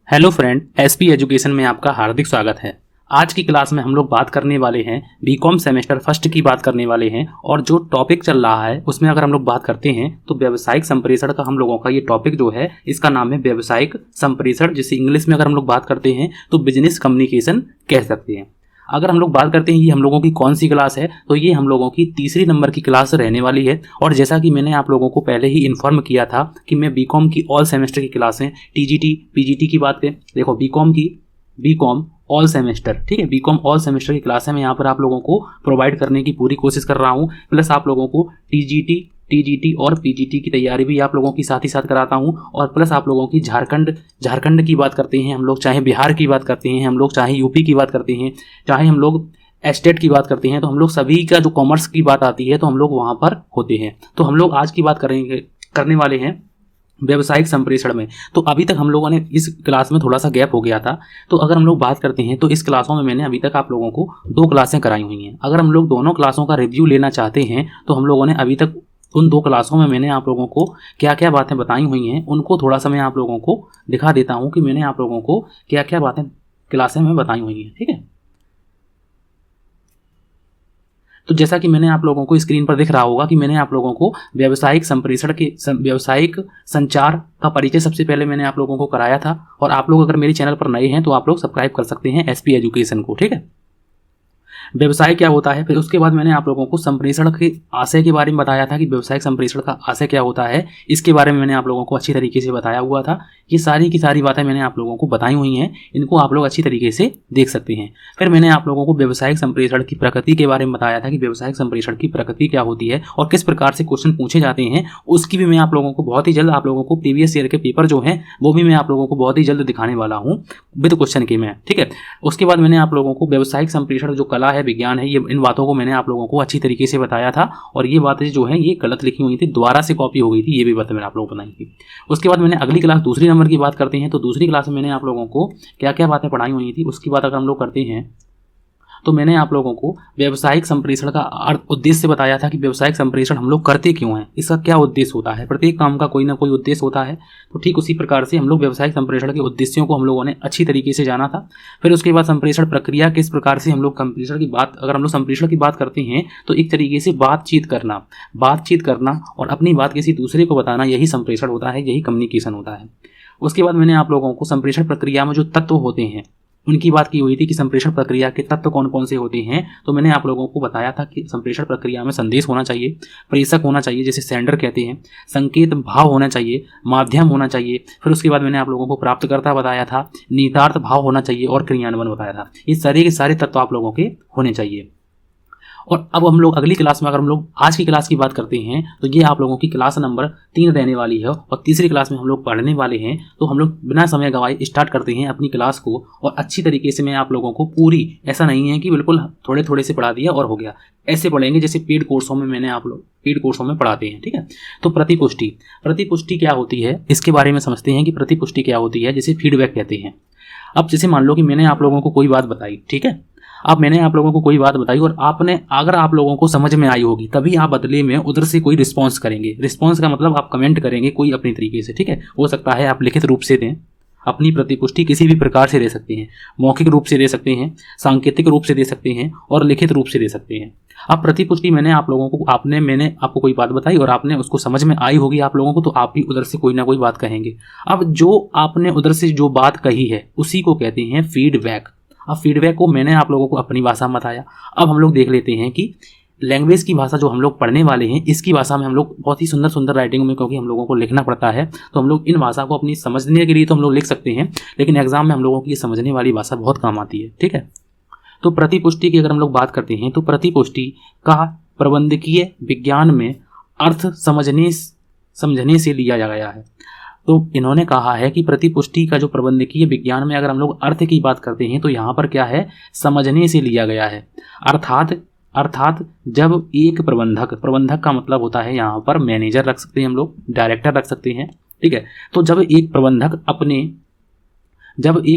Hello friend, SP education में आपका हार्दिक स्वागत है। आज की क्लास में हम लोग बात करने वाले हैं बीकॉम सेमेस्टर फर्स्ट की बात करने वाले हैं। और जो टॉपिक चल रहा है उसमें अगर हम लोग बात करते हैं तो व्यावसायिक संप्रेषण का हम लोगों का ये टॉपिक जो है इसका नाम है व्यावसायिक संप्रेषण, जिसे इंग्लिश में अगर हम लोग बात करते हैं तो बिजनेस कम्युनिकेशन कह सकते हैं। अगर हम लोग बात करते हैं ये हम लोगों की कौन सी क्लास है, तो ये हम लोगों की तीसरी नंबर की क्लास रहने वाली है। और जैसा कि मैंने आप लोगों को पहले ही इन्फॉर्म किया था कि मैं बीकॉम की ऑल सेमेस्टर की क्लासें टीजीटी पीजीटी की बात करें, देखो बीकॉम ऑल सेमेस्टर, ठीक है, बीकॉम ऑल सेमेस्टर की क्लासें मैं यहाँ पर आप लोगों को प्रोवाइड करने की पूरी कोशिश कर रहा हूँ। प्लस आप लोगों को टीजीटी और पीजीटी की तैयारी भी आप लोगों की साथ ही साथ कराता हूँ। और प्लस आप लोगों की झारखंड की बात करते हैं हम लोग, चाहे बिहार की बात करते हैं हम लोग, चाहे यूपी की बात करते हैं, चाहे हम लोग स्टेट की बात करते हैं, तो हम लोग सभी का जो कॉमर्स की बात आती है तो हम लोग वहाँ पर होते हैं। तो हम लोग आज की बात करने वाले हैं व्यावसायिक संप्रेषण में। तो अभी तक हम लोगों ने इस क्लास में थोड़ा सा गैप हो गया था। तो अगर हम लोग बात करते हैं तो इस क्लासों में मैंने अभी तक आप लोगों को 2 क्लासें कराई हुई हैं। अगर हम लोग दोनों क्लासों का रिव्यू लेना चाहते हैं तो हम लोगों ने अभी तक उन 2 क्लासों में मैंने आप लोगों को क्या क्या बातें बताई हुई हैं उनको थोड़ा सा मैं आप लोगों को दिखा देता हूँ कि मैंने आप लोगों को क्या क्या बातें क्लासें में बताई हुई हैं, ठीक है। तो जैसा कि मैंने आप लोगों को स्क्रीन पर दिख रहा होगा कि मैंने आप लोगों को व्यावसायिक संप्रेषण के व्यावसायिक संचार का परिचय सबसे पहले मैंने आप लोगों को कराया था। और आप लोग अगर मेरे चैनल पर नए हैं तो आप लोग सब्सक्राइब कर सकते हैं एसपी एजुकेशन को, ठीक है। व्यवसाय क्या होता है, फिर उसके बाद मैंने आप लोगों को संप्रेषण के आशय के बारे में बताया था कि व्यावसायिक संप्रेषण का आशय क्या होता है, इसके बारे में मैंने आप लोगों को अच्छी तरीके से बताया हुआ था। ये सारी की सारी बातें मैंने आप लोगों को बताई हुई हैं, इनको आप लोग अच्छी तरीके से देख सकते हैं। फिर मैंने आप लोगों को व्यावसायिक संप्रेषण की प्रकृति के बारे में बताया था कि व्यावसायिक संप्रेषण की प्रकृति क्या होती है और किस प्रकार से क्वेश्चन पूछे जाते हैं, उसकी भी मैं आप लोगों को बहुत ही जल्द आप लोगों को प्रीवियस ईयर के पेपर जो हैं वो भी मैं आप लोगों को बहुत ही जल्द दिखाने वाला हूँ विद क्वेश्चन के में, ठीक है। उसके बाद मैंने आप लोगों को व्यावसायिक संप्रेषण जो कला है, विज्ञान है, ये इन बातों को मैंने आप लोगों को अच्छी तरीके से बताया था। और ये बातें जो है ये गलत लिखी हुई थी, दोबारा से कॉपी हो गई थी, ये भी बातें मैंने आप लोगों को बताई थी। उसके बाद मैंने अगली क्लास दूसरी नंबर की बात करते हैं तो दूसरी क्लास में मैंने आप लोगों को क्या क्या बातें पढ़ाई हुई थी उसकी बात अगर हम लोग करते हैं तो मैंने आप लोगों को व्यावसायिक संप्रेषण का उद्देश्य बताया था कि व्यावसायिक संप्रेषण हम लोग करते क्यों हैं, इसका क्या उद्देश्य होता है। प्रत्येक काम का कोई ना कोई उद्देश्य होता है, तो ठीक उसी प्रकार से हम लोग व्यावसायिक संप्रेषण के उद्देश्यों को हम लोगों ने अच्छी तरीके से जाना था। फिर उसके बाद संप्रेषण प्रक्रिया किस प्रकार से हम लोग अगर हम लोग संप्रेषण की बात करते हैं तो एक तरीके से बातचीत करना और अपनी बात किसी दूसरे को बताना, यही संप्रेषण होता है, यही कम्युनिकेशन होता है। उसके बाद मैंने आप लोगों को संप्रेषण प्रक्रिया में जो तत्व होते हैं उनकी बात की हुई थी कि संप्रेषण प्रक्रिया के तत्व कौन कौन से होते हैं। तो मैंने आप लोगों को बताया था कि संप्रेषण प्रक्रिया में संदेश होना चाहिए, प्रेषक होना चाहिए जिसे सेंडर कहते हैं, संकेत भाव होना चाहिए, माध्यम होना चाहिए। फिर उसके बाद मैंने आप लोगों को प्राप्तकर्ता बताया था, निहितार्थ भाव होना चाहिए और क्रियान्वयन बताया था। ये सारे के सारे तत्व आप लोगों के होने चाहिए। और अब हम लोग अगली क्लास में अगर हम लोग आज की क्लास की बात करते हैं तो ये आप लोगों की क्लास नंबर 3 रहने वाली है। और तीसरी क्लास में हम लोग पढ़ने वाले हैं, तो हम लोग बिना समय गंवाए स्टार्ट करते हैं अपनी क्लास को। और अच्छी तरीके से मैं आप लोगों को पूरी, ऐसा नहीं है कि बिल्कुल थोड़े थोड़े से पढ़ा दिया और हो गया, ऐसे पढ़ेंगे जैसे पेड कोर्सों में मैंने आप लोग पेड कोर्सों में पढ़ाते हैं, ठीक है। तो प्रतिपुष्टि क्या होती है इसके बारे में समझते हैं कि प्रतिपुष्टि क्या होती है, जिसे फीडबैक कहते हैं। अब जैसे मान लो कि मैंने आप लोगों को कोई बात बताई, ठीक है, अब मैंने आप लोगों को कोई बात बताई और अगर आप लोगों को समझ में आई होगी तभी आप बदले में उधर से कोई रिस्पांस करेंगे। रिस्पांस का मतलब आप कमेंट करेंगे कोई अपनी तरीके से, ठीक है। हो सकता है आप लिखित रूप से दें, अपनी प्रतिपुष्टि किसी भी प्रकार से दे सकते हैं, मौखिक रूप से दे सकते हैं, सांकेतिक रूप से दे सकते हैं और लिखित रूप से दे सकते हैं। अब प्रतिपुष्टि मैंने आपको कोई बात बताई और आपने उसको समझ में आई होगी आप लोगों को, तो आप भी उधर से कोई ना कोई बात कहेंगे। अब जो आपने उधर से जो बात कही है उसी को कहते हैं फीडबैक। अब फीडबैक को मैंने आप लोगों को अपनी भाषा में बताया। अब हम लोग देख लेते हैं कि लैंग्वेज की भाषा जो हम लोग पढ़ने वाले हैं, इसकी भाषा में हम लोग बहुत ही सुंदर सुंदर राइटिंग में, क्योंकि हम लोगों को लिखना पड़ता है, तो हम लोग इन भाषा को अपनी समझने के लिए तो हम लोग लिख सकते हैं, लेकिन एग्जाम में हम लोगों की समझने वाली भाषा बहुत काम आती है, ठीक है। तो प्रतिपुष्टि की अगर हम लोग बात करते हैं तो प्रतिपुष्टि का प्रबंधकीय विज्ञान में अर्थ समझने से लिया गया है। तो इन्होंने कहा है कि प्रतिपुष्टि का जो प्रबंधकीय विज्ञान में अगर हम लोग अर्थ की बात करते हैं तो यहाँ पर क्या है, समझने से लिया गया है। अर्थात जब एक प्रबंधक का मतलब होता है यहाँ पर मैनेजर रख सकते हैं हम लोग, डायरेक्टर रख सकते हैं, ठीक है। तो जब एक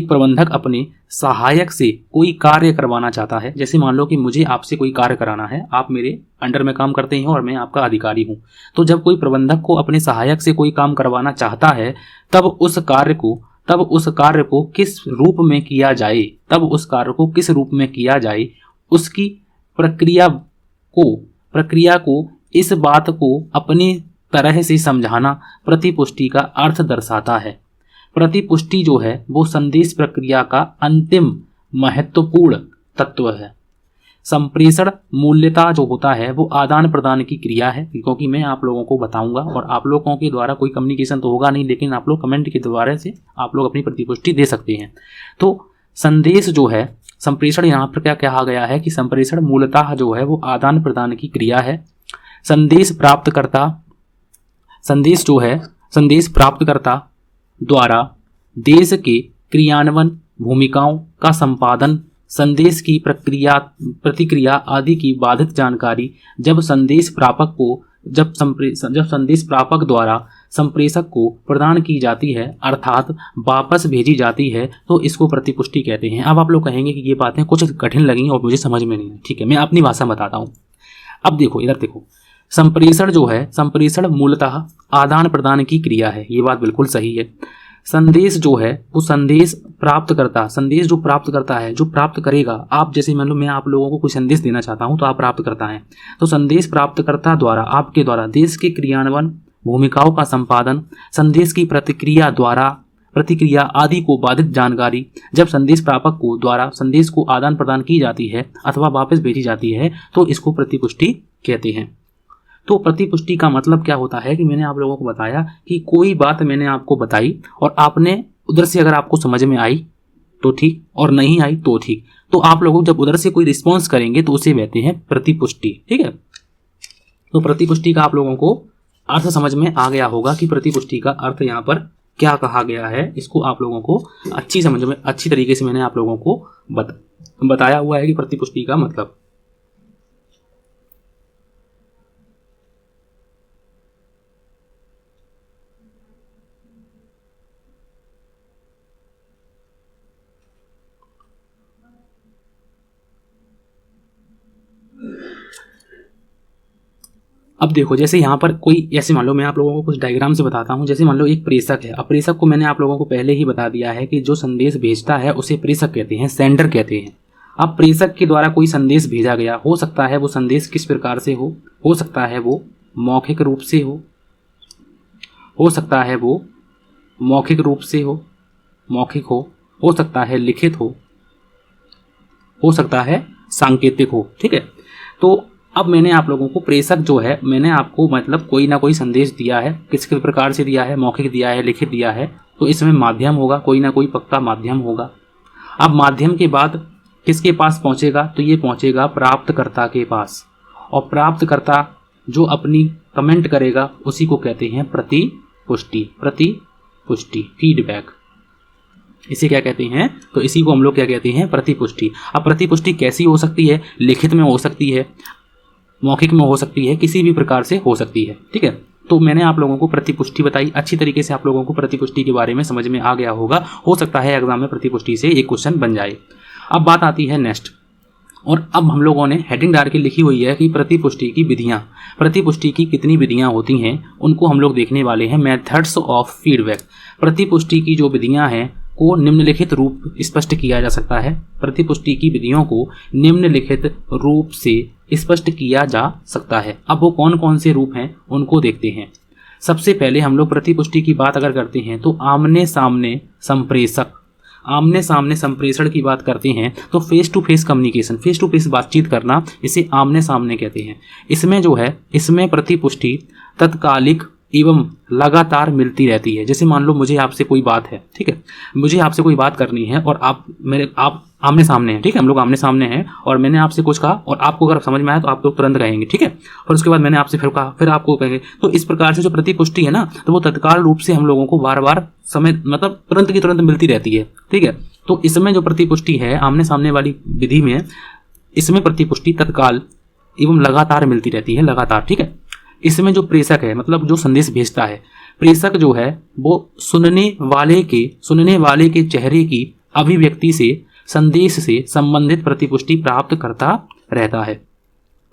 प्रबंधक अपने सहायक से कोई कार्य करवाना चाहता है, जैसे मान लो कि मुझे आपसे कोई कार्य कराना है, आप मेरे अंडर में काम करते हैं और मैं आपका अधिकारी हूं, तो जब कोई प्रबंधक को अपने सहायक से कोई काम करवाना चाहता है तब उस कार्य को तब उस कार्य को किस रूप में किया जाए, तब उस कार्य को किस रूप में किया जाए, उसकी प्रक्रिया को इस बात को अपनी तरह से समझाना प्रतिपुष्टि का अर्थ दर्शाता है। प्रतिपुष्टि जो है वो संदेश प्रक्रिया का अंतिम महत्वपूर्ण तत्व है। संप्रेषण मूल्यता जो होता है वो आदान प्रदान की क्रिया है, क्योंकि मैं आप लोगों को बताऊंगा और आप लोगों के द्वारा कोई कम्युनिकेशन तो होगा नहीं, लेकिन आप लोग कमेंट के द्वारा से आप लोग अपनी प्रतिपुष्टि दे सकते हैं। तो संदेश जो है संप्रेषण, यहाँ पर क्या कहा गया है कि संप्रेषण मूलतः जो है वो आदान प्रदान की क्रिया है। संदेश प्राप्तकर्ता द्वारा देश के क्रियान्वयन, भूमिकाओं का संपादन, संदेश की प्रतिक्रिया आदि की बाधित जानकारी जब संदेश प्रापक द्वारा संप्रेषक को प्रदान की जाती है, अर्थात वापस भेजी जाती है, तो इसको प्रतिपुष्टि कहते हैं। अब आप लोग कहेंगे कि ये बातें कुछ कठिन लगी और मुझे समझ में नहीं आई। ठीक है, मैं अपनी भाषा में बताता हूँ। अब देखो, इधर देखो, संप्रेषण जो है, संप्रेषण मूलतः आदान प्रदान की क्रिया है, ये बात बिल्कुल सही है। संदेश जो है वो संदेश जो प्राप्त करता है, जो प्राप्त करेगा, आप जैसे मान लो मैं आप लोगों को कोई संदेश देना चाहता हूं तो आप प्राप्त करता है, तो संदेश प्राप्तकर्ता द्वारा आपके द्वारा देश के क्रियान्वयन, भूमिकाओं का संपादन, संदेश की प्रतिक्रिया आदि को बाधित जानकारी जब संदेश प्रापक को द्वारा संदेश को आदान प्रदान की जाती है अथवा वापस भेजी जाती है, तो इसको प्रतिपुष्टि कहते हैं। तो प्रतिपुष्टि का मतलब क्या होता है कि मैंने आप लोगों को बताया कि कोई बात मैंने आपको बताई और आपने उधर से अगर आपको समझ में आई तो ठीक, और नहीं आई तो ठीक, तो आप लोग जब उधर से कोई रिस्पॉन्स करेंगे तो उसे कहते हैं प्रतिपुष्टि। ठीक है, तो प्रतिपुष्टि का आप लोगों को अर्थ समझ में आ गया होगा कि प्रतिपुष्टि का अर्थ यहाँ पर क्या कहा गया है। इसको आप लोगों को अच्छी तरीके से मैंने आप लोगों को बताया हुआ है कि प्रतिपुष्टि का मतलब। अब देखो, जैसे यहाँ पर कोई ऐसे मान लो, मैं आप लोगों को कुछ डायग्राम से बताता हूँ। जैसे मान लो एक प्रेषक है। अब प्रेषक को मैंने आप लोगों को पहले ही बता दिया है कि जो संदेश भेजता है उसे प्रेषक कहते हैं, सेंडर कहते हैं। अब प्रेषक के द्वारा कोई संदेश भेजा गया, हो सकता है वो संदेश किस प्रकार से हो सकता है वो मौखिक रूप से हो सकता है वो मौखिक रूप से मौखिक हो सकता है लिखित हो सकता है सांकेतिक हो। ठीक है, तो अब मैंने आप लोगों को प्रेषक जो है, मैंने आपको मतलब कोई ना कोई संदेश दिया है, किस प्रकार से दिया है, मौखिक दिया है, लिखित दिया है, तो इसमें माध्यम होगा, कोई ना कोई पक्का माध्यम होगा। अब माध्यम के बाद किसके पास पहुंचेगा, तो ये पहुंचेगा प्राप्तकर्ता के पास, और प्राप्तकर्ता जो अपनी कमेंट करेगा उसी को कहते हैं प्रतिपुष्टि, फीडबैक। इसे क्या कहते हैं, तो इसी को हम लोग क्या कहते हैं, प्रतिपुष्टि। अब प्रतिपुष्टि कैसी हो सकती है, लिखित में हो सकती है, मौखिक में हो सकती है, किसी भी प्रकार से हो सकती है। ठीक है, तो मैंने आप लोगों को प्रतिपुष्टि बताई, अच्छी तरीके से आप लोगों को प्रतिपुष्टि के बारे में समझ में आ गया होगा। हो सकता है एग्जाम में प्रतिपुष्टि से एक क्वेश्चन बन जाए। अब बात आती है नेक्स्ट, और अब हम लोगों ने हेडिंग डाल के लिखी हुई है कि प्रतिपुष्टि की विधियाँ, प्रतिपुष्टि की कितनी विधियाँ होती हैं उनको हम लोग देखने वाले हैं। मेथड्स ऑफ फीडबैक, प्रतिपुष्टि की जो विधियाँ हैं को निम्नलिखित रूप स्पष्ट किया जा सकता है। प्रतिपुष्टि की विधियों को निम्नलिखित रूप से स्पष्ट किया जा सकता है। अब वो कौन कौन से रूप हैं उनको देखते हैं। सबसे पहले हम लोग प्रतिपुष्टि की बात अगर करते हैं तो आमने सामने संप्रेषण की बात करते हैं तो face to face communication, face to face बातचीत करना, इसे आमने सामने कहते हैं। इसमें जो है, इसमें प्रतिपुष्टि तत्कालिक एवं लगातार मिलती रहती है। जैसे मान लो मुझे आपसे कोई बात है, ठीक है, मुझे आपसे कोई बात करनी है और आप आमने सामने हैं, ठीक है, हम लोग आमने सामने हैं और मैंने आपसे कुछ कहा और आपको अगर समझ में आया तो आप लोग तुरंत कहेंगे, ठीक है, और उसके बाद मैंने आपसे फिर कहा, फिर आपको कहेंगे। तो इस प्रकार से जो प्रतिपुष्टि है ना, तो वो तत्काल रूप से हम लोगों को बार बार समय मतलब तुरंत की तुरंत मिलती रहती है। ठीक है, तो इसमें जो प्रतिपुष्टि है आमने सामने वाली विधि में, इसमें प्रतिपुष्टि तत्काल एवं लगातार मिलती रहती है, लगातार। ठीक है, इसमें जो प्रेषक है मतलब जो संदेश भेजता है, प्रेषक जो है वो सुनने वाले के चेहरे की अभिव्यक्ति से संदेश से संबंधित प्रतिपुष्टि प्राप्त करता रहता है।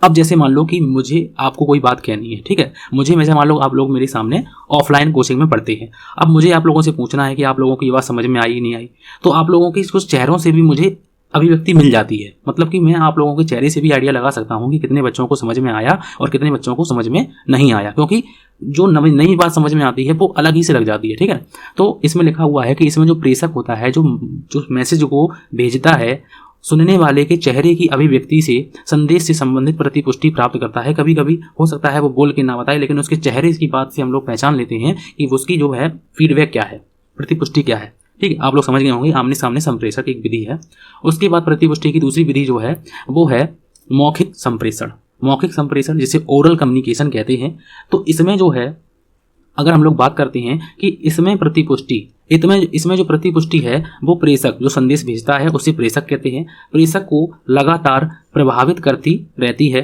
अब जैसे मान लो कि मुझे आपको कोई बात कहनी है, ठीक है, मुझे जैसे मान लो आप लोग मेरे सामने ऑफलाइन कोचिंग में पढ़ते हैं। अब मुझे आप लोगों से पूछना है कि आप लोगों को ये बात समझ में आई नहीं आई, तो आप लोगों की कुछ चेहरों से भी मुझे अभिव्यक्ति मिल जाती है। मतलब कि मैं आप लोगों के चेहरे से भी आइडिया लगा सकता हूँ कि कितने बच्चों को समझ में आया और कितने बच्चों को समझ में नहीं आया, क्योंकि जो नई बात समझ में आती है वो अलग ही से लग जाती है, ठीक है। तो इसमें लिखा हुआ है कि इसमें जो प्रेषक होता है, जो मैसेज को भेजता है, सुनने वाले के चेहरे की अभिव्यक्ति से संदेश से संबंधित प्रतिपुष्टि प्राप्त करता है। कभी कभी हो सकता है वो बोल के ना बताए, लेकिन उसके चेहरे की बात से हम लोग पहचान लेते हैं कि उसकी जो है फीडबैक क्या है, प्रतिपुष्टि क्या है, ठीक है। आप लोग समझ गए होंगे, आमने सामने संप्रेषण की एक विधि है। उसके बाद प्रतिपुष्टि की दूसरी विधि जो है वो है मौखिक संप्रेषण। मौखिक संप्रेषण जिसे ओरल कम्युनिकेशन कहते हैं। तो इसमें जो है अगर हम लोग बात करते हैं कि इसमें जो प्रतिपुष्टि है वो प्रेषक जो संदेश भेजता है उसे प्रेषक कहते हैं। प्रेषक को लगातार प्रभावित करती रहती है।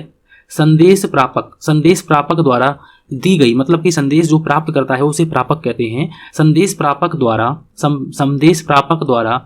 संदेश प्रापक द्वारा दी गई, मतलब कि संदेश जो प्राप्त करता है उसे प्रापक कहते हैं। संदेश प्रापक द्वारा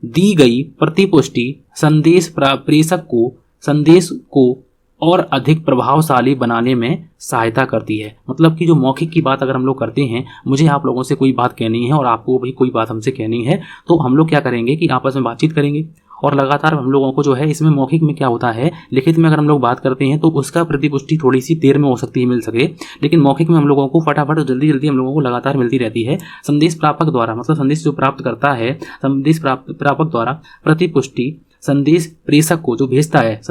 दी गई प्रतिपुष्टि प्रेषक को संदेश को और अधिक प्रभावशाली बनाने में सहायता करती है। मतलब कि जो मौखिक की बात अगर हम लोग करते हैं, मुझे आप लोगों से कोई बात कहनी है और आपको भी कोई बात हमसे कहनी है, तो हम लोग क्या करेंगे कि आपस में बातचीत करेंगे और लगातार हम लोगों को जो है इसमें मौखिक में क्या होता है, लिखित में अगर हम लोग बात करते हैं तो उसका प्रतिपुष्टि थोड़ी सी देर में हो सकती है मिल सके, लेकिन मौखिक में हम लोगों को फटाफट जल्दी हम लोगों को लगातार मिलती रहती है। संदेश प्रापक द्वारा, मतलब संदेश जो प्राप्त करता है, संदेश प्रापक द्वारा प्रतिपुष्टि संदेश प्रेषक को जो भेजता है,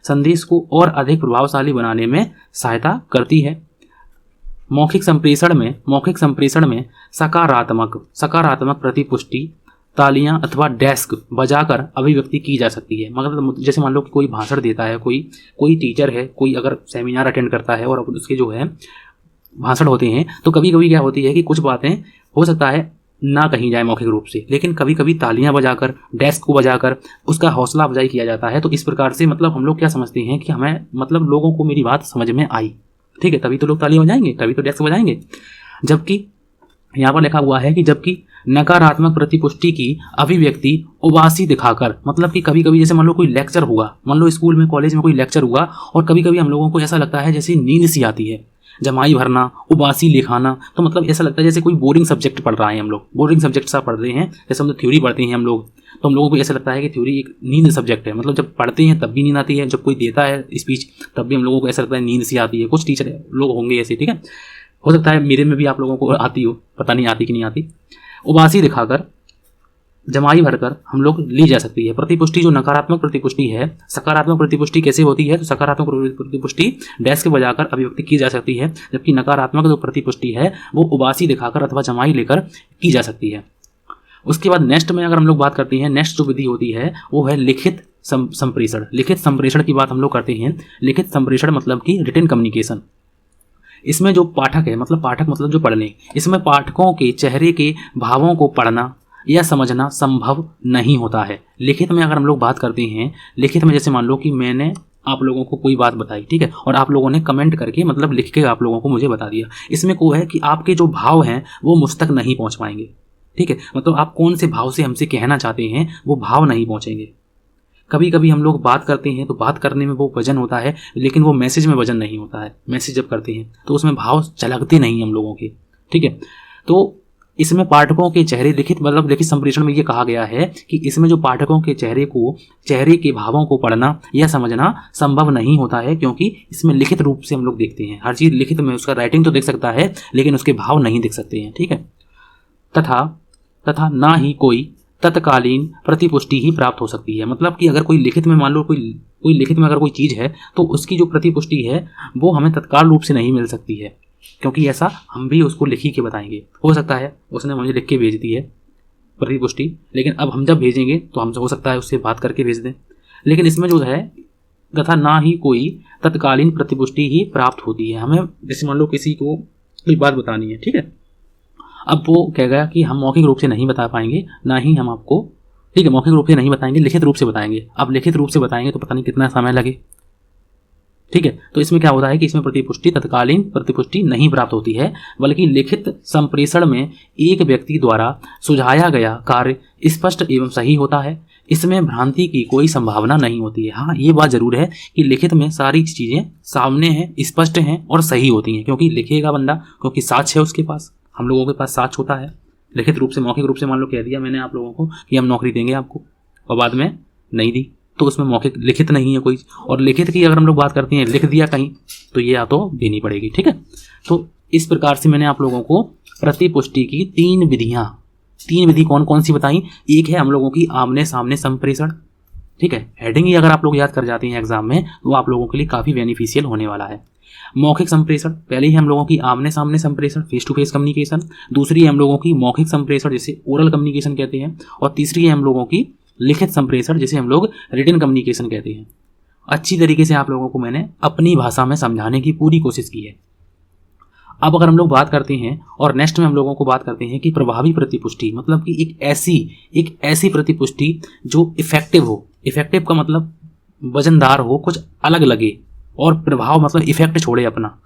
संदेश को और अधिक प्रभावशाली बनाने में सहायता करती है। मौखिक संप्रेषण में सकारात्मक प्रतिपुष्टि तालियां अथवा डेस्क बजाकर अभिव्यक्ति की जा सकती है। मतलब जैसे मान लो कि कोई भाषण देता है, कोई टीचर है, कोई अगर सेमिनार अटेंड करता है और उसके जो है भाषण होते हैं, तो कभी कभी क्या होती है कि कुछ बातें हो सकता है ना कहीं जाए मौखिक रूप से, लेकिन कभी कभी तालियां बजाकर, डेस्क को बजाकर उसका हौसला अफजाई किया जाता है। तो इस प्रकार से मतलब हम लोग क्या समझते हैं कि हमें मतलब लोगों को मेरी बात समझ में आई, ठीक है, तभी तो लोग तालियां बजाएंगे, तभी तो डेस्क बजाएंगे। जबकि यहाँ पर लिखा हुआ है कि जबकि नकारात्मक प्रतिपुष्टि की अभिव्यक्ति उबासी दिखाकर, मतलब कि कभी कभी जैसे मान लो कोई लेक्चर हुआ, मान लो स्कूल में कॉलेज में कोई लेक्चर हुआ और कभी कभी हम लोगों को ऐसा लगता है जैसे नींद सी आती है, जमाई भरना, उबासी लिखाना, तो मतलब ऐसा लगता है जैसे कोई बोरिंग सब्जेक्ट पढ़ रहा है। हम लोग बोरिंग सब्जेक्ट सा पढ़ रहे हैं, जैसे हम लोग थ्योरी पढ़ते हैं हम लोग, तो हम लोगों को ऐसा लगता है कि थ्योरी एक नींद सब्जेक्ट है। मतलब जब पढ़ते हैं तब भी नींद आती है, जब कोई देता है स्पीच तब भी हम लोगों को ऐसा लगता है नींद सी आती है। कुछ टीचर लोग होंगे ऐसे, ठीक है, हो सकता है मेरे में भी आप लोगों को आती हो, पता नहीं आती कि नहीं आती। उबासी दिखाकर, जमाई भरकर हम लोग ली जा सकती है। प्रतिपुष्टि जो नकारात्मक प्रतिपुष्टि है, सकारात्मक प्रतिपुष्टि कैसे होती है, तो सकारात्मक प्रतिपुष्टि डेस्क बजाकर अभिव्यक्ति की जा सकती है, जबकि नकारात्मक जो प्रतिपुष्टि है वो उबासी दिखाकर अथवा जमाई लेकर की जा सकती है। उसके बाद नेक्स्ट में अगर हम लोग बात करते हैं, नेक्स्ट जो विधि होती है वो है लिखित संप्रेषण। लिखित संप्रेषण की बात हम लोग करते हैं। लिखित संप्रेषण मतलब कि रिटन कम्युनिकेशन। इसमें जो पाठक है, मतलब पाठक मतलब जो पढ़ने, इसमें पाठकों के चेहरे के भावों को पढ़ना या समझना संभव नहीं होता है। लिखित में अगर हम लोग बात करते हैं, लिखित में जैसे मान लो कि मैंने आप लोगों को कोई बात बताई, ठीक है, और आप लोगों ने कमेंट करके मतलब लिख के आप लोगों को मुझे बता दिया। इसमें को है कि आपके जो भाव हैं वो मुझ तक नहीं पहुंच पाएंगे, ठीक है, मतलब आप कौन से भाव से हमसे कहना चाहते हैं वो भाव नहीं पहुंचेंगे। कभी कभी हम लोग बात करते हैं तो बात करने में वो वजन होता है, लेकिन वो मैसेज में वजन नहीं होता है। मैसेज जब करते हैं तो उसमें भाव झलकते नहीं हम लोगों के, ठीक है। तो इसमें पाठकों के चेहरे लिखित संप्रेषण में ये कहा गया है कि इसमें जो पाठकों के चेहरे के भावों को पढ़ना या समझना संभव नहीं होता है, क्योंकि इसमें लिखित रूप से हम लोग देखते हैं। हर चीज़ लिखित में, उसका राइटिंग तो देख सकता है लेकिन उसके भाव नहीं देख सकते हैं, ठीक है। तथा ना ही कोई तत्कालीन प्रतिपुष्टि ही प्राप्त हो सकती है। मतलब कि अगर कोई लिखित में, मान लो कोई लिखित में अगर कोई चीज़ है तो उसकी जो प्रतिपुष्टि है वो हमें तत्काल रूप से नहीं मिल सकती है, क्योंकि ऐसा हम भी उसको लिख के बताएंगे। हो सकता है उसने मुझे लिख के भेज दी है प्रतिपुष्टि, लेकिन अब हम जब भेजेंगे तो हमसे हो सकता है उससे बात करके भेज दें। लेकिन इसमें जो है तथा ना ही कोई तत्कालीन प्रतिपुष्टि ही प्राप्त होती है। हमें जैसे मान लो किसी को कोई बात बतानी है, ठीक है, अब वो कहेगा कि हम मौखिक रूप से नहीं बता पाएंगे, ना ही हम आपको, ठीक है, मौखिक रूप से नहीं बताएंगे, लिखित रूप से बताएंगे। अब लिखित रूप से बताएंगे तो पता नहीं कितना समय लगे, ठीक है। तो इसमें क्या होता है कि इसमें तत्कालीन प्रतिपुष्टि नहीं प्राप्त होती है, बल्कि लिखित संप्रेषण में एक व्यक्ति द्वारा सुझाया गया कार्य स्पष्ट एवं सही होता है, इसमें भ्रांति की कोई संभावना नहीं होती है। हाँ, ये बात जरूर है कि लिखित में सारी चीजें सामने हैं, स्पष्ट हैं और सही होती हैं, क्योंकि लिखेगा बंदा, क्योंकि साक्ष्य है उसके पास। हम लोगों के पास साक्ष्य होता है लिखित रूप से, मौखिक रूप से मान लो कह दिया मैंने आप लोगों को कि हम नौकरी देंगे आपको, और बाद में नहीं दी, तो उसमें मौखिक लिखित नहीं है कोई। और लिखित की अगर हम लोग बात करते हैं, लिख दिया कहीं, तो ये या तो देनी पड़ेगी। ठीक है, तो इस प्रकार से मैंने आप लोगों को प्रतिपुष्टि की 3 विधि कौन कौन सी बताई। एक है हम लोगों की आमने सामने संप्रेषण। ठीक है, हेडिंग ही अगर आप लोग याद कर जाते हैं एग्जाम में, तो आप लोगों के लिए काफी बेनिफिशियल होने वाला है। मौखिक संप्रेषण, पहले ही हम लोगों की आमने सामने संप्रेषण, फेस टू फेस कम्युनिकेशन। दूसरी है हम लोगों की मौखिक संप्रेषण, जिसे ओरल कम्युनिकेशन कहते हैं। और तीसरी है हम लोगों की लिखित संप्रेषण, जिसे हम लोग रिटन कम्युनिकेशन कहते हैं। अच्छी तरीके से आप लोगों को मैंने अपनी भाषा में समझाने की पूरी कोशिश की है। अब अगर हम लोग बात करते हैं और नेक्स्ट में हम लोगों को बात करते हैं कि प्रभावी प्रतिपुष्टि, मतलब कि एक ऐसी प्रतिपुष्टि जो इफेक्टिव हो। इफेक्टिव का मतलब वजनदार हो, कुछ अलग लगे, और प्रभाव मतलब इफेक्ट छोड़े अपना।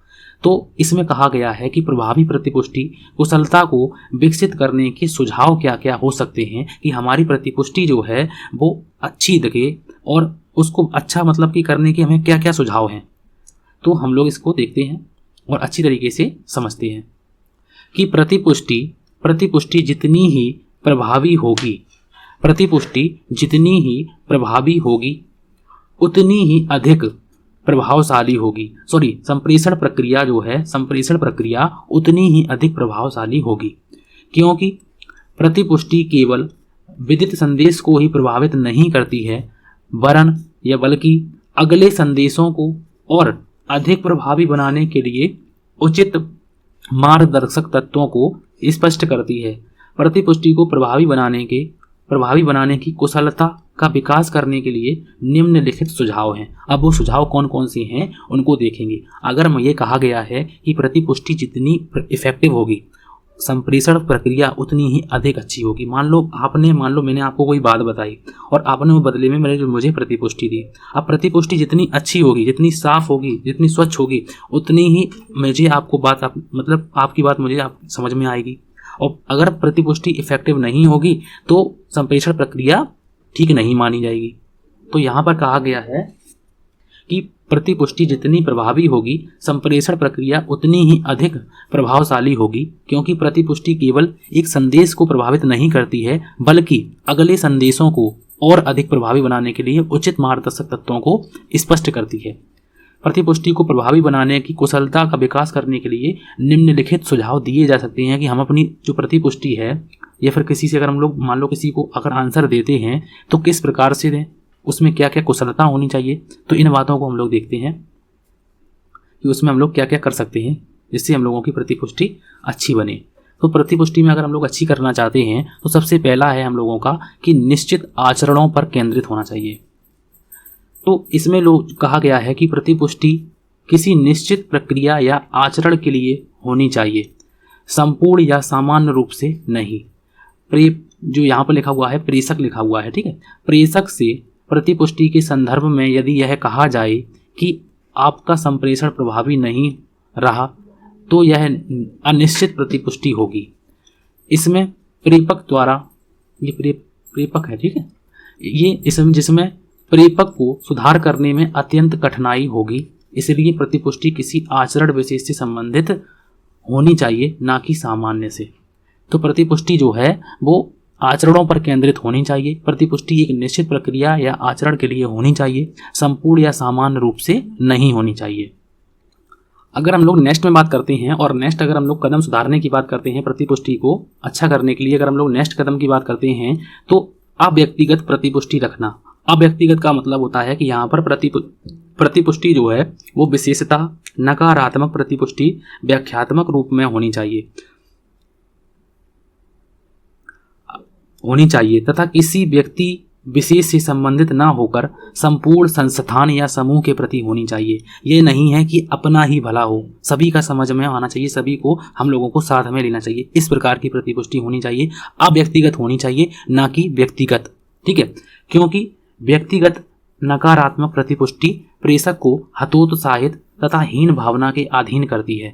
तो इसमें कहा गया है कि प्रभावी प्रतिपुष्टि कुशलता को विकसित करने के सुझाव क्या क्या हो सकते हैं, कि हमारी प्रतिपुष्टि जो है वो अच्छी लगे और उसको अच्छा मतलब कि करने के हमें क्या क्या सुझाव हैं। तो हम लोग इसको देखते हैं और अच्छी तरीके से समझते हैं कि प्रतिपुष्टि जितनी ही प्रभावी होगी उतनी ही अधिक प्रभावशाली होगी। संप्रेषण प्रक्रिया उतनी ही अधिक प्रभावशाली होगी, क्योंकि प्रतिपुष्टि केवल विदित संदेश को ही प्रभावित नहीं करती है, बल्कि अगले संदेशों को और अधिक प्रभावी बनाने के लिए उचित मार्गदर्शक तत्वों को स्पष्ट करती है। प्रतिपुष्टि को प्रभावी बनाने की कुशलता का विकास करने के लिए निम्नलिखित सुझाव हैं। अब वो सुझाव कौन कौन से हैं उनको देखेंगे। अगर ये कहा गया है कि प्रतिपुष्टि जितनी इफेक्टिव होगी, संप्रेषण प्रक्रिया उतनी ही अधिक अच्छी होगी। मान लो मैंने आपको कोई बात बताई और आपने वो बदले में मुझे प्रतिपुष्टि दी। अब प्रतिपुष्टि जितनी अच्छी होगी, जितनी साफ होगी, जितनी स्वच्छ होगी, उतनी ही मुझे आपकी बात मुझे समझ में आएगी। और अगर प्रतिपुष्टि इफेक्टिव नहीं होगी तो संप्रेषण प्रक्रिया ठीक नहीं मानी जाएगी। तो यहाँ पर कहा गया है कि प्रतिपुष्टि जितनी प्रभावी होगी, संप्रेषण प्रक्रिया उतनी ही अधिक प्रभावशाली होगी, क्योंकि प्रतिपुष्टि केवल एक संदेश को प्रभावित नहीं करती है, बल्कि अगले संदेशों को और अधिक प्रभावी बनाने के लिए उचित मार्गदर्शक तत्वों को स्पष्ट करती है। प्रतिपुष्टि को प्रभावी बनाने की कुशलता का विकास करने के लिए निम्नलिखित सुझाव दिए जा सकते हैं कि हम अपनी जो प्रतिपुष्टि है, या फिर किसी से अगर हम लोग मान लो किसी को अगर आंसर देते हैं तो किस प्रकार से दें, उसमें क्या क्या कुशलता होनी चाहिए। तो इन बातों को हम लोग देखते हैं कि उसमें हम लोग क्या क्या कर सकते हैं जिससे हम लोगों की प्रतिपुष्टि अच्छी बने। तो प्रतिपुष्टि में अगर हम लोग अच्छी करना चाहते हैं तो सबसे पहला है हम लोगों का कि निश्चित आचरणों पर केंद्रित होना चाहिए। तो इसमें कहा गया है कि प्रतिपुष्टि किसी निश्चित प्रक्रिया या आचरण के लिए होनी चाहिए, संपूर्ण या सामान्य रूप से नहीं। जो यहाँ पर लिखा हुआ है प्रेषक लिखा हुआ है, ठीक है। प्रेषक से प्रतिपुष्टि के संदर्भ में यदि यह कहा जाए कि आपका संप्रेषण प्रभावी नहीं रहा तो यह अनिश्चित प्रतिपुष्टि होगी। इसमें प्रेषक द्वारा, ये प्रेषक है, ठीक है, ये जिसमें प्रेषक को सुधार करने में अत्यंत कठिनाई होगी, इसलिए प्रतिपुष्टि किसी आचरण विशेष से संबंधित होनी चाहिए, ना कि सामान्य से। तो प्रतिपुष्टि जो है वो आचरणों पर केंद्रित होनी चाहिए। प्रतिपुष्टि एक निश्चित प्रक्रिया या आचरण के लिए होनी चाहिए, संपूर्ण या सामान्य रूप से नहीं होनी चाहिए। अगर हम लोग नेक्स्ट में बात करते हैं और नेक्स्ट अगर हम लोग कदम सुधारने की बात करते हैं प्रतिपुष्टि को अच्छा करने के लिए, अगर हम लोग नेक्स्ट कदम की बात करते हैं तो अव्यक्तिगत प्रतिपुष्टि रखना। अव्यक्तिगत का मतलब होता है कि यहाँ पर प्रतिपुष्टि जो है वो विशेषता नकारात्मक प्रतिपुष्टि व्याख्यात्मक रूप में होनी चाहिए तथा किसी व्यक्ति विशेष से संबंधित ना होकर संपूर्ण संस्थान या समूह के प्रति होनी चाहिए। ये नहीं है कि अपना ही भला हो, सभी का समझ में आना चाहिए, सभी को हम लोगों को साथ में लेना चाहिए। इस प्रकार की प्रतिपुष्टि होनी चाहिए, अव्यक्तिगत होनी चाहिए, ना कि व्यक्तिगत, ठीक है। क्योंकि व्यक्तिगत नकारात्मक प्रतिपुष्टि प्रेषक को हतोत्साहित तथा हीन भावना के अधीन करती है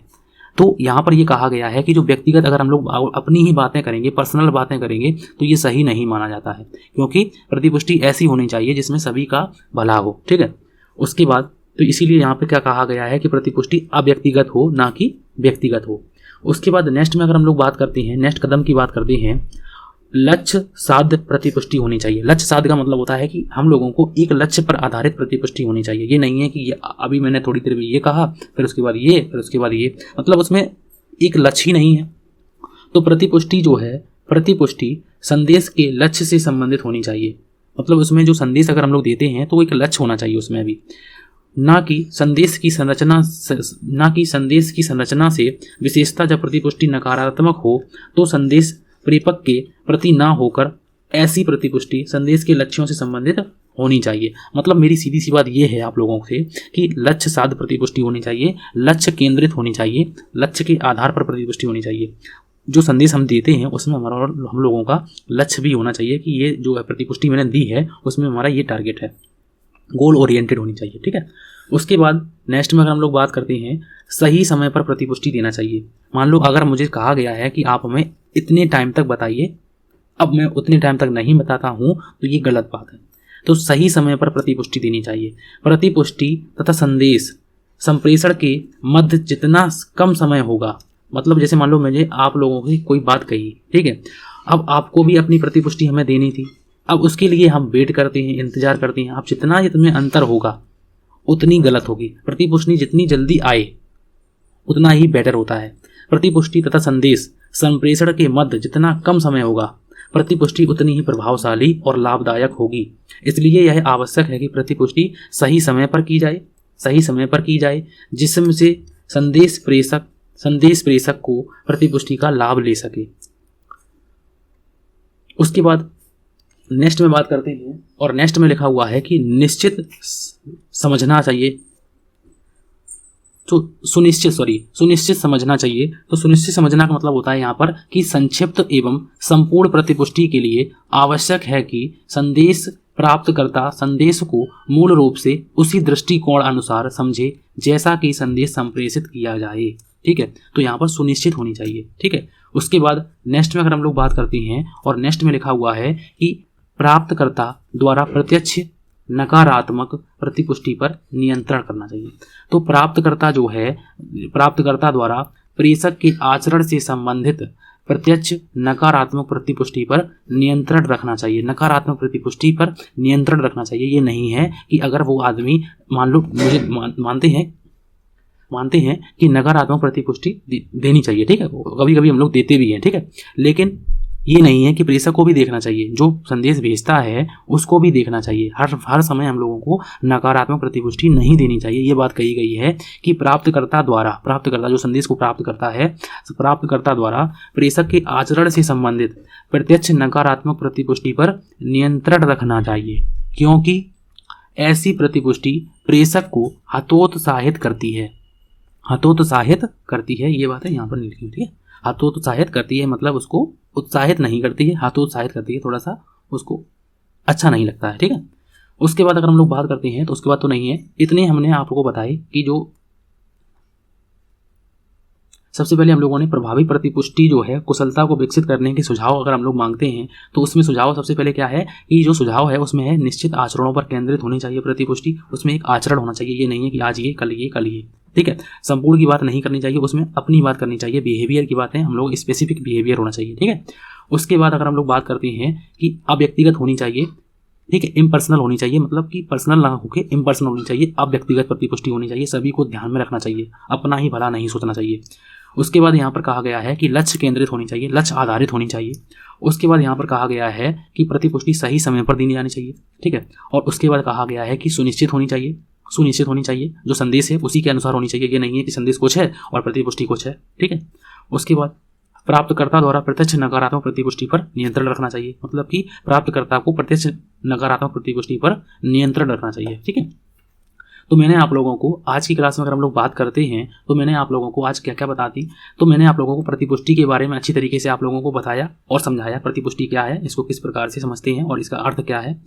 तो यहाँ पर ये कहा गया है कि जो व्यक्तिगत अगर हम लोग अपनी ही बातें करेंगे, पर्सनल बातें करेंगे, तो ये सही नहीं माना जाता है, क्योंकि प्रतिपुष्टि ऐसी होनी चाहिए जिसमें सभी का भला हो। ठीक है, उसके बाद तो इसीलिए यहाँ पे क्या कहा गया है कि प्रतिपुष्टि अव्यक्तिगत हो, ना कि व्यक्तिगत हो। उसके बाद नेक्स्ट में अगर हम लोग बात करते हैं, नेक्स्ट कदम की बात करते हैं, लक्ष्य साध्य प्रतिपुष्टि होनी चाहिए। लक्ष्य साध्य का मतलब होता है कि हम लोगों को एक लक्ष्य पर आधारित प्रतिपुष्टि होनी चाहिए। ये नहीं है कि ये अभी मैंने थोड़ी देर में ये कहा, फिर उसके बाद ये, फिर उसके बाद ये, मतलब उसमें एक लक्ष्य ही नहीं है। तो प्रतिपुष्टि जो है, प्रतिपुष्टि संदेश के लक्ष्य से संबंधित होनी चाहिए। मतलब उसमें जो संदेश अगर हम लोग देते हैं तो एक लक्ष्य होना चाहिए उसमें भी, ना कि संदेश की संरचना से विशेषता। जब प्रतिपुष्टि नकारात्मक हो तो संदेश परिपक्व के प्रति ना होकर ऐसी प्रतिपुष्टि संदेश के लक्ष्यों से संबंधित होनी चाहिए। मतलब मेरी सीधी सी बात यह है आप लोगों से कि लक्ष्य साध प्रतिपुष्टि होनी चाहिए, लक्ष्य केंद्रित होनी चाहिए, लक्ष्य के आधार पर प्रतिपुष्टि होनी चाहिए। जो संदेश हम देते हैं उसमें हमारा और हम लोगों का लक्ष्य भी होना चाहिए कि ये जो प्रतिपुष्टि मैंने दी है उसमें हमारा ये टारगेट है, गोल ओरिएंटेड होनी चाहिए। ठीक है, उसके बाद नेक्स्ट में अगर हम लोग बात करते हैं, सही समय पर प्रतिपुष्टि देना चाहिए। मान लो अगर मुझे कहा गया है कि आप हमें इतने टाइम तक बताइए, अब मैं उतने टाइम तक नहीं बताता हूँ, तो ये गलत बात है। तो सही समय पर प्रतिपुष्टि देनी चाहिए। प्रतिपुष्टि तथा संदेश संप्रेषण के मध्य जितना कम समय होगा, मतलब जैसे मान लो मुझे आप लोगों की कोई बात कही, ठीक है, अब आपको भी अपनी प्रतिपुष्टि हमें देनी थी, अब उसके लिए हम वेट करते हैं, इंतजार करते हैं। अब जितना इसमें अंतर होगा उतनी गलत होगी। प्रतिपुष्टि जितनी जल्दी आए उतना ही बेटर होता है। प्रतिपुष्टि तथा संदेश संप्रेषण के मध्य जितना कम समय होगा, प्रतिपुष्टि उतनी ही प्रभावशाली और लाभदायक होगी। इसलिए यह आवश्यक है कि प्रतिपुष्टि सही समय पर की जाए, सही समय पर की जाए, जिससे संदेश प्रेषक को प्रतिपुष्टि का लाभ ले सके। उसके बाद नेक्स्ट में बात करते हैं, और नेक्स्ट में लिखा हुआ है कि निश्चित समझना चाहिए, तो सुनिश्चित समझना चाहिए। तो सुनिश्चित समझना का मतलब होता है यहाँ पर कि संक्षिप्त एवं संपूर्ण प्रतिपुष्टि के लिए आवश्यक है कि संदेश प्राप्तकर्ता संदेश को मूल रूप से उसी दृष्टिकोण अनुसार समझे जैसा कि संदेश संप्रेषित किया जाए। ठीक है, तो यहाँ पर सुनिश्चित होनी चाहिए। ठीक है, उसके बाद नेक्स्ट में अगर हम लोग बात करते हैं, और नेक्स्ट में लिखा हुआ है कि प्राप्तकर्ता द्वारा प्रत्यक्ष नकारात्मक प्रतिपुष्टि पर नियंत्रण करना चाहिए। तो प्राप्तकर्ता द्वारा प्रेषक के आचरण से संबंधित प्रत्यक्ष नकारात्मक प्रतिपुष्टि पर नियंत्रण रखना चाहिए। नकारात्मक प्रतिपुष्टि पर नियंत्रण रखना चाहिए। ये नहीं है कि अगर वो आदमी मान लो मुझे मानते हैं कि नकारात्मक प्रतिपुष्टि देनी चाहिए, ठीक है, कभी कभी हम लोग देते भी हैं, ठीक है, लेकिन ये नहीं है कि प्रेषक को भी देखना चाहिए, जो संदेश भेजता है उसको भी देखना चाहिए। हर समय हम लोगों को नकारात्मक प्रतिपुष्टि नहीं देनी चाहिए। ये बात कही गई है कि प्राप्तकर्ता जो संदेश को प्राप्त करता है, प्राप्तकर्ता द्वारा प्रेषक के आचरण से संबंधित प्रत्यक्ष नकारात्मक प्रतिपुष्टि पर नियंत्रण रखना चाहिए, क्योंकि ऐसी प्रतिपुष्टि प्रेषक को हतोत्साहित करती है। ये बात है यहाँ पर लिखी हुई है। हतोत्साहित करती है मतलब उसको उत्साहित नहीं करती है, हतोत्साहित करती है, थोड़ा सा उसको अच्छा नहीं लगता है। ठीक है, उसके बाद अगर हम लोग बात करते हैं तो उसके बाद तो नहीं है, इतने हमने आपको बताए कि जो सबसे पहले हम लोगों ने प्रभावी प्रतिपुष्टि जो है कुशलता को विकसित करने के सुझाव अगर हम लोग मांगते हैं तो उसमें सुझाव सबसे पहले क्या है कि जो सुझाव है उसमें है निश्चित आचरणों पर केंद्रित होनी चाहिए प्रतिपुष्टि। उसमें एक आचरण होना चाहिए, ये नहीं है कि आज ये कल ये। ठीक है, संपूर्ण की बात नहीं करनी चाहिए, उसमें अपनी बात करनी चाहिए। बिहेवियर की बात है, हम लोग स्पेसिफिक बिहेवियर होना चाहिए। ठीक है, उसके बाद अगर हम लोग बात करते हैं कि अव्यक्तिगत होनी चाहिए, ठीक है, इम्पर्सनल होनी चाहिए, मतलब कि पर्सनल ना होके इम्पर्सनल होनी चाहिए। अव्यक्तिगत प्रतिपुष्टि होनी चाहिए, सभी को ध्यान में रखना चाहिए, अपना ही भला नहीं सोचना चाहिए। उसके बाद यहाँ पर कहा गया है कि लक्ष्य केंद्रित होनी चाहिए, लक्ष्य आधारित होनी चाहिए। उसके बाद यहाँ पर कहा गया है कि प्रतिपुष्टि सही समय पर दी जानी चाहिए। ठीक है, और उसके बाद कहा गया है कि सुनिश्चित होनी चाहिए, जो संदेश है उसी के अनुसार होनी चाहिए। ये नहीं है कि संदेश कुछ है और प्रतिपुष्टि कुछ है। ठीक है, उसके बाद प्राप्तकर्ता द्वारा प्रत्यक्ष नकारात्मक प्रतिपुष्टि पर नियंत्रण रखना चाहिए, मतलब कि प्राप्तकर्ता को प्रत्यक्ष नकारात्मक प्रतिपुष्टि पर नियंत्रण रखना चाहिए। ठीक है, तो मैंने आप लोगों को आज की क्लास में अगर हम लोग बात करते हैं तो मैंने आप लोगों को आज क्या क्या बता दी। तो मैंने आप लोगों को प्रतिपुष्टि के बारे में अच्छी तरीके से आप लोगों को बताया और समझाया, प्रतिपुष्टि क्या है, इसको किस प्रकार से समझते हैं और इसका अर्थ क्या है।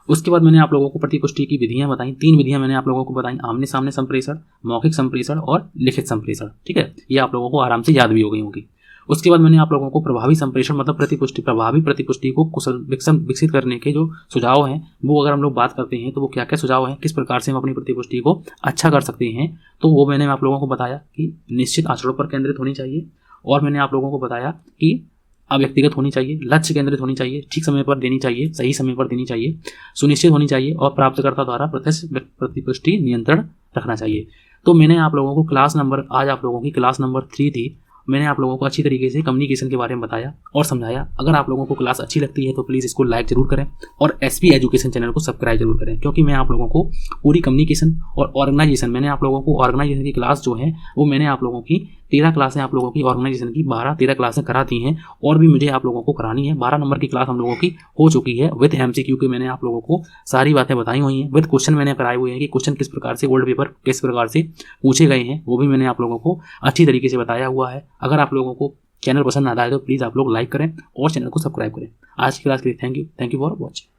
उसके बाद मैंने आप लोगों को प्रतिपुष्टि की विधियां बताई, 3 विधियां मैंने आप लोगों को बताई, आमने सामने संप्रेषण, मौखिक संप्रेषण और लिखित संप्रेषण। ठीक है, ये आप लोगों को आराम से याद भी हो गई होगी। उसके बाद मैंने आप लोगों को प्रभावी संप्रेषण मतलब प्रभावी प्रतिपुष्टि को कुशल विकसित करने के जो सुझाव हैं वो अगर हम लोग बात करते हैं तो वो क्या क्या सुझाव हैं, किस प्रकार से हम अपनी प्रतिपुष्टि को अच्छा कर सकते हैं, तो वो मैंने आप लोगों को बताया कि निश्चित आचरणों पर केंद्रित होनी चाहिए, और मैंने आप लोगों को बताया कि अव्यक्तिगत होनी चाहिए, लक्ष्य केंद्रित होनी चाहिए, ठीक समय पर देनी चाहिए, सही समय पर देनी चाहिए, सुनिश्चित होनी चाहिए और प्राप्तकर्ता द्वारा प्रत्यक्ष प्रतिपुष्टि नियंत्रण रखना चाहिए। तो मैंने आप लोगों को आज आप लोगों की क्लास नंबर 3 थी। मैंने आप लोगों को अच्छी तरीके से कम्युनिकेशन के बारे में बताया और समझाया। अगर आप लोगों को क्लास अच्छी लगती है तो प्लीज़ इसको लाइक जरूर करें और एसपी एजुकेशन चैनल को सब्सक्राइब जरूर करें, क्योंकि मैं आप लोगों को पूरी कम्युनिकेशन और ऑर्गेनाइजेशन, मैंने आप लोगों को ऑर्गेनाइजेशन की क्लास जो है वो मैंने आप लोगों की 13 क्लासें आप लोगों की ऑर्गेनाइजेशन की 12-13 क्लासें कराती हैं, और भी मुझे आप लोगों को करानी है। 12 नंबर की क्लास हम लोगों की हो चुकी है विद एमसीक्यू के। मैंने आप लोगों को सारी बातें बताई हुई हैं, विद क्वेश्चन मैंने कराए हुए हैं कि क्वेश्चन किस प्रकार से ओल्ड पेपर किस प्रकार से पूछे गए हैं, वो भी मैंने आप लोगों को अच्छी तरीके से बताया हुआ है। अगर आप लोगों को चैनल पसंद आता है तो प्लीज़ आप लोग लाइक करें और चैनल को सब्सक्राइब करें। आज की क्लास के लिए थैंक यू फॉर वॉचिंग।